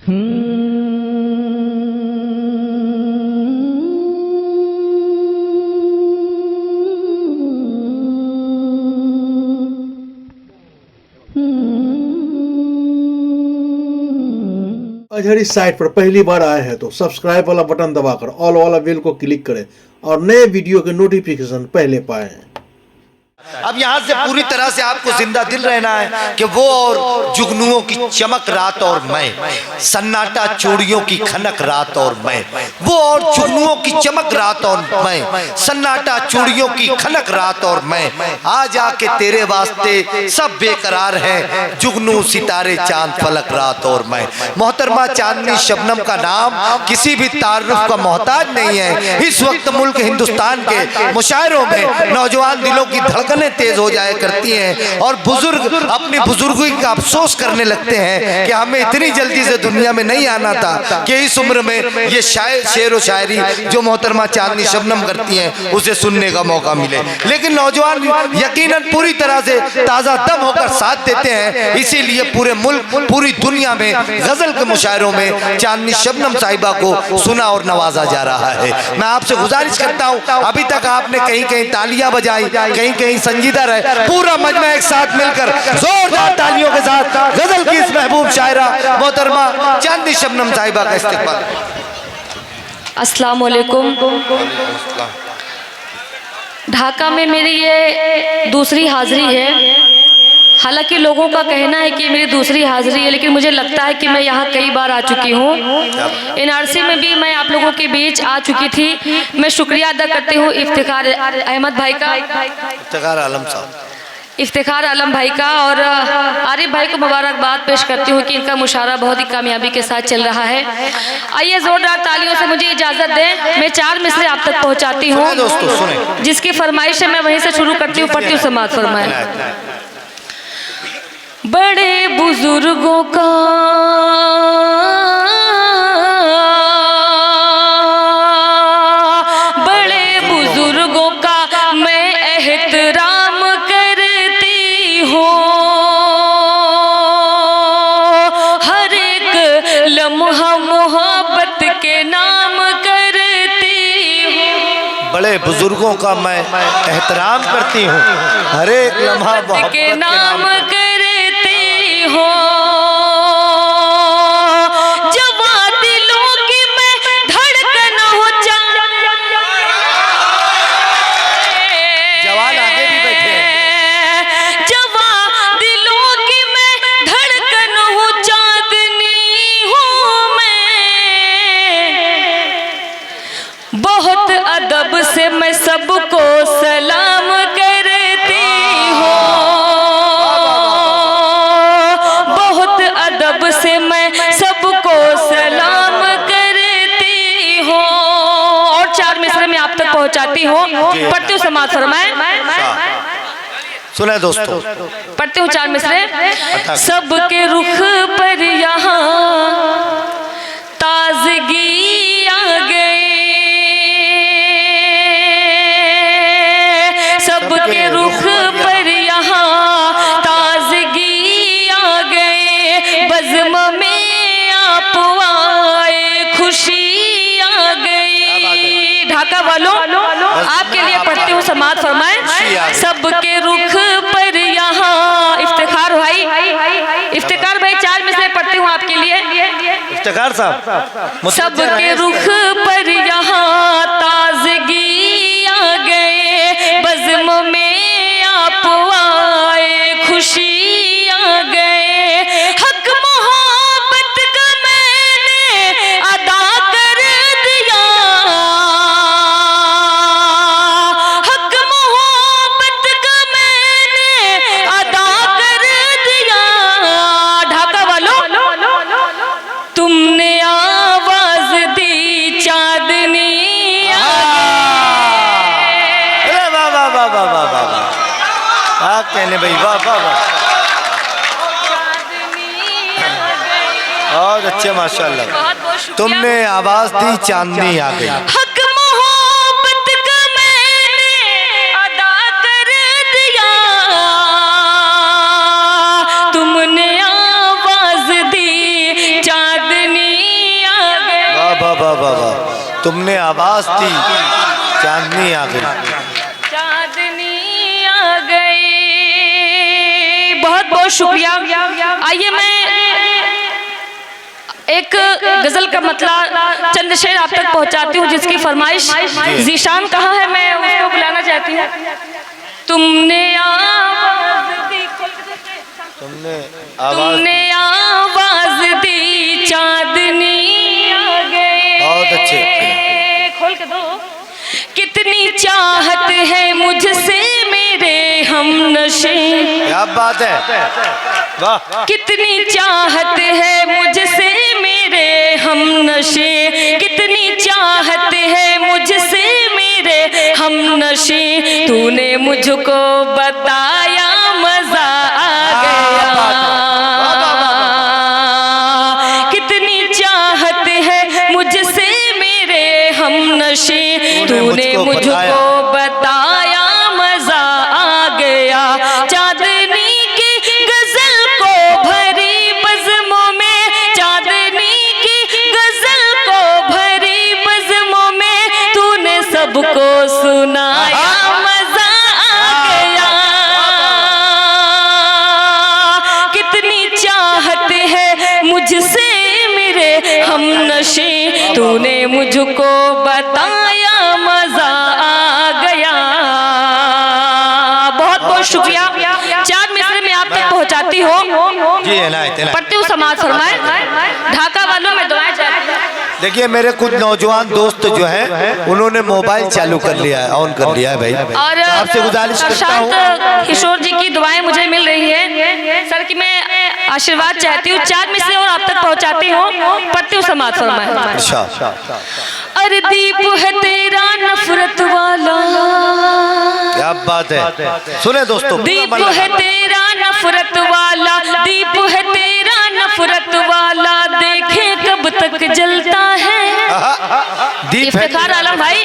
अजहर इस साइट पर पहली बार आए हैं तो सब्सक्राइब वाला बटन दबाकर ऑल वाला बेल को क्लिक करें और नए वीडियो के नोटिफिकेशन पहले पाएं। अब यहाँ से पूरी तरह से आपको जिंदा दिल रहना है कि वो और जुगनुओं की चमक रात और मैं, सन्नाटा चूड़ियों की खनक रात और मैं, वो और जुगनुओं की चमक रात और मैं, सन्नाटा चूड़ियों की खनक रात और मैं, आ जाके तेरे वास्ते सब बेकरार हैं, जुगनू सितारे चांद फलक रात और मैं। मोहतरमा चांदनी शबनम का नाम किसी भी तारुफ का मोहताज नहीं है। इस वक्त मुल्क हिंदुस्तान के मुशायरों में नौजवान दिलों की धड़कनें तेज हो जाया करती हैं और बुजुर्ग अपनी बुजुर्गी का अफसोस करने लगते हैं कि हमें इतनी जल्दी से दुनिया में नहीं आना था कि इस उम्र में ये शेर व शायरी जो मोहतरमा चांदनी शबनम करती हैं उसे सुनने का मौका मिले। लेकिन नौजवान यकीनन पूरी तरह से ताज़ा दम होकर साथ देते हैं, इसीलिए पूरे मुल्क पूरी दुनिया में गजल के मुशायरों में चांदनी शबनम साहिबा को सुना और नवाजा जा रहा है। मैं आपसे गुजारिश करता हूँ, अभी तक आपने कहीं कहीं तालियां बजाई, कहीं कहीं संजीदा रहे, पूरा मजमा एक साथ मिलकर जोरदार तालियों के साथ गजल की इस महबूब शायरा मोहतरमा चांदनी शबनम साहिबा का इस्तेमाल। अस्सलाम वालेकुम। ढाका में मेरी ये दूसरी हाजिरी है। हालांकि लोगों का कहना है कि मेरी दूसरी हाजिरी है, लेकिन मुझे लगता है कि मैं यहाँ कई बार आ चुकी हूँ। एनआरसी में भी मैं आप लोगों के बीच आ चुकी थी। मैं शुक्रिया अदा करती हूँ इफ्तिखार अहमद भाई का, इफ्तिखार आलम भाई का, और आरिफ भाई को मुबारकबाद पेश करती हूँ कि इनका मुशायरा बहुत ही कामयाबी के साथ चल रहा है। आइए जोरदार तालियों से मुझे इजाज़त दें, मैं 4 मिसरे आप तक पहुँचाती हूँ। जिसकी फरमाइश है मैं वहीं से शुरू करती हूँ, पढ़ती हूँ, समात फरमाए। बड़े बुजुर्गों का मैं एहतराम करती हूँ, हर एक लम्हा मोहब्बत के नाम करती हूँ। बड़े बुजुर्गों का मैं एहतराम करती हूँ, हर एक लम्हा मोहब्बत के नाम करती हूँ। जवां दिलों की मैं धड़कन हो जवान आगे भी बैठे हैं। जवां दिलों की मैं धड़कन हूँ, चांदनी हूँ मैं। बहुत अदब से मैं सबको सलाम करती हूँ, बहुत अदब से मैं सबको सलाम करती हूँ। और 4 मिसरे में आप तक पहुँचाती हूँ, पढ़ती हूँ, समात फरमाए। सुने दोस्तोपढ़ती हूँ 4 मिसरे। सबके रुख पर यहाँ ताजगी आ गई, सबके रुख पर यहाँ ताजगी आ गई, बज़्म में आप आए खुशी आ गई। ढाका वालों आपके लिए पढ़ती हूँ, समात फरमाए। सबके रुख पर यहाँ, इफ्तिखार भाई 4 मिसरे पढ़ती हूँ आपके लिए। इफ्तिखार साहब, सबके रुख पर यहाँ ताजगी आ गए, बज़्म में आप आए खुशी आ गए, हक मोहब्बत का मैंने अदा कर दिया, हक मोहब्बत का मैंने अदा कर दिया। ढाका वालों तुमने आवाज दी चांदनी कहने भाई वाह वाह वाह, बहुत अच्छे माशाल्लाह। तुमने आवाज दी चांदनी आ गई, हक मोहब्बत का मैंने अदा कर दिया, तुमने आवाज दी चांदनी वाह वाह वाह, तुमने आवाज दी, चांदनी आ गई। चांदनी आ गई। बहुत बहुत शुक्रिया। आइए मैं एक गजल का मतलब चंद शेर आप तक पहुंचाती हूँ, जिसकी फरमाइश जीशान कहाँ है, मैं उसको बुलाना चाहती हूँ। तुमने आवाज दी, चांदनी आ गई। बहुत अच्छे। खोल के दो। कितनी चाहत है मुझसे मेरे हमनशे, क्या बात है, वाह। कितनी चाहत है मुझसे मेरे हमनशे, कितनी चाहत है मुझसे मेरे हमनशे, तूने मुझको बताया मजा आ गया। कितनी चाहत है मुझसे मेरे हमनशे, तूने मुझको बताया मजा आ गया। चांदनी की गजल को भरी बज़्मों में, चांदनी की गजल को भरी बज़्मों में, तूने सबको सुनाया मजा आ गया। कितनी चाहत है मुझसे मेरे हमनशे, तूने मुझको बताया मजा आ गया। बहुत बहुत शुक्रिया। चार मिसरे में आप तक पहुंचाती हो। जी इनायत, इनायत। पढ़ती हूँ समाज फरमाए। ढाका वालों में दुआएं जाती हैं। देखिए मेरे कुछ नौजवान दोस्त जो हैं उन्होंने मोबाइल चालू कर लिया है, ऑन कर लिया है भाई। और आपसे गुजारिश करता हूँ, किशोर जी की दुआएं मुझे मिल रही है सर की, मैं आशीर्वाद चाहती हूँ। चार मिसरे और आप तक पहुँचाती हूँ। पढ़ती हूँ समाज फरमाए। अच्छा। अरे दीप है तेरा नफरत वाला, क्या बात है, सुने दोस्तों। दीप है तेरा नफरत वाला, दीप है तेरा नफरत वाला, देखे कब तक जलता है। दीप है इफ्तिखार आलम भाई,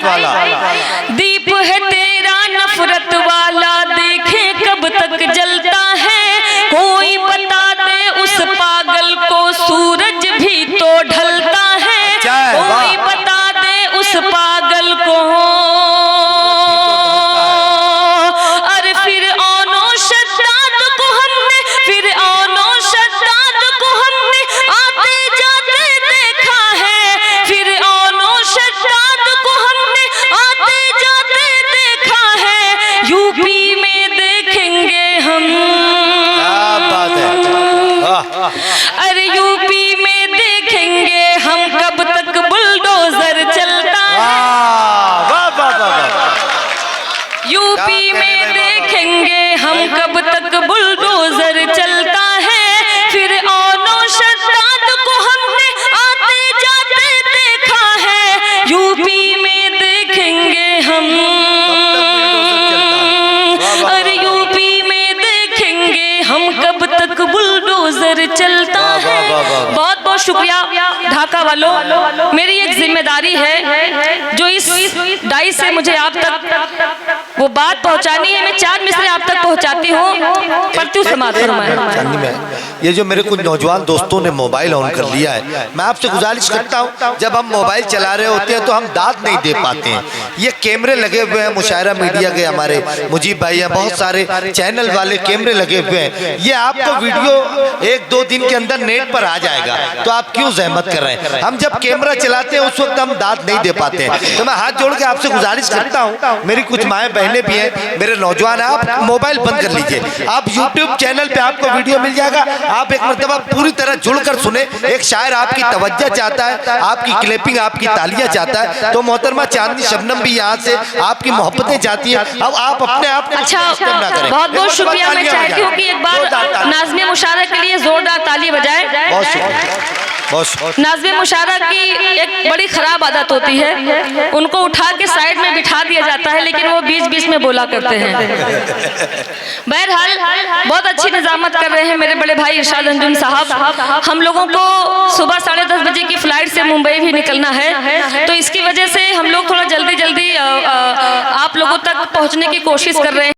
दीप है तेरा नफरत वाला, देखे कब तक जलता है। कोई बता दे उस पागल को सूरज भी तो ढलता है। कोई बता दे उस पागल को, अरे फिर औनो शद्दाद को हमने, फिर औनो शद्दाद को हमने आते जाते देखा है। फिर औनो शद्दाद को हमने आते जाते देखा है। यूपी में देखेंगे हम, क्या बात है, अरे यूपी में देखेंगे हम कब तक बुलडोजर चलता है। यूपी में देखेंगे हम कब तक बुलडोजर चलता है। फिर औनो शद्दाद को हमने आते जाते देखा है। यूपी में देखेंगे हम, अरे यूपी में देखेंगे हम कब तक बुलडोजर चलता है। बहुत बहुत शुक्रिया ढाका वालों। मेरी एक जिम्मेदारी है जो इस डाई से मुझे आप तक वो बात पहुंचानी है। मैं चार मिसरे आप तक पहुंचाती हूँ। पढ़ती हूँ समाज फरमाए। ये जो मेरे कुछ नौजवान दोस्तों ने मोबाइल ऑन कर लिया है, मैं आपसे गुजारिश करता हूँ, जब हम मोबाइल चला रहे होते हैं तो हम दाद नहीं दे पाते हैं। ये कैमरे लगे हुए हैं, मुशायरा मीडिया के हमारे मुजीब भाई हैं, बहुत सारे चैनल वाले कैमरे लगे हुए हैं। ये आपको वीडियो 1-2 दिन के अंदर नेट पर आ जाएगा, तो आप क्यों जहमत कर रहे हैं। हम जब कैमरा चलाते हैं उस वक्त हम दाद नहीं दे पाते हैं। तो मैं हाथ जोड़ के आपसे गुजारिश करता हूँ, मेरी कुछ माएँ बहनें भी हैं, मेरे नौजवान हैं, आप मोबाइल बंद कर लीजिए। आप यूट्यूब चैनल पे आपको वीडियो मिल जाएगा, आप एक मरतबा पूरी तरह जुड़कर सुने। एक शायर आपकी तवज्जो चाहता है, आपकी क्लिपिंग, आपकी तालियां चाहता है, तो मोहतरमा चांदनी शबनम भी यहाँ से आपकी मोहब्बतें चाहती है। अब आप अपने आप को अच्छा, ना करें। बहुत बहुत शुक्रिया। मैं चाहती हूँ कि एक बार नाज़िम मुशारा के लिए जोरदार ताली बजाएं। बहुत शुक्रिया। नाज़िम मुशारा की एक बड़ी खराब आदत होती है, उनको उठा के साइड में बिठा दिया जाता है, लेकिन वो बीच-बीच में बोला करते हैं। बहरहाल बहुत अच्छी निजामत कर रहे हैं मेरे बड़े भाई इरशाद अंजुम साहब। हम लोगों को सुबह 10:30 बजे की फ्लाइट से मुंबई भी निकलना है, तो इसकी वजह से हम लोग थोड़ा जल्दी आप लोगों तक पहुंचने की कोशिश कर रहे हैं।